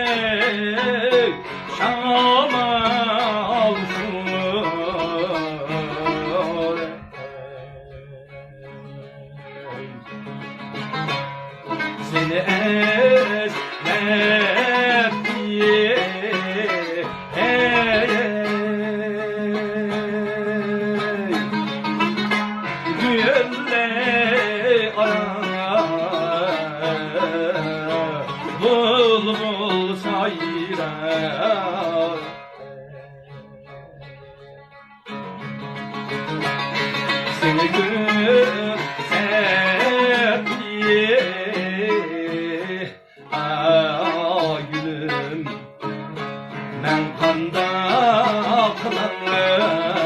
ağlayıp şamal seni esmer diye gülle ara bulbul sayrar seni görsen diye gülüm ben kanda kılanay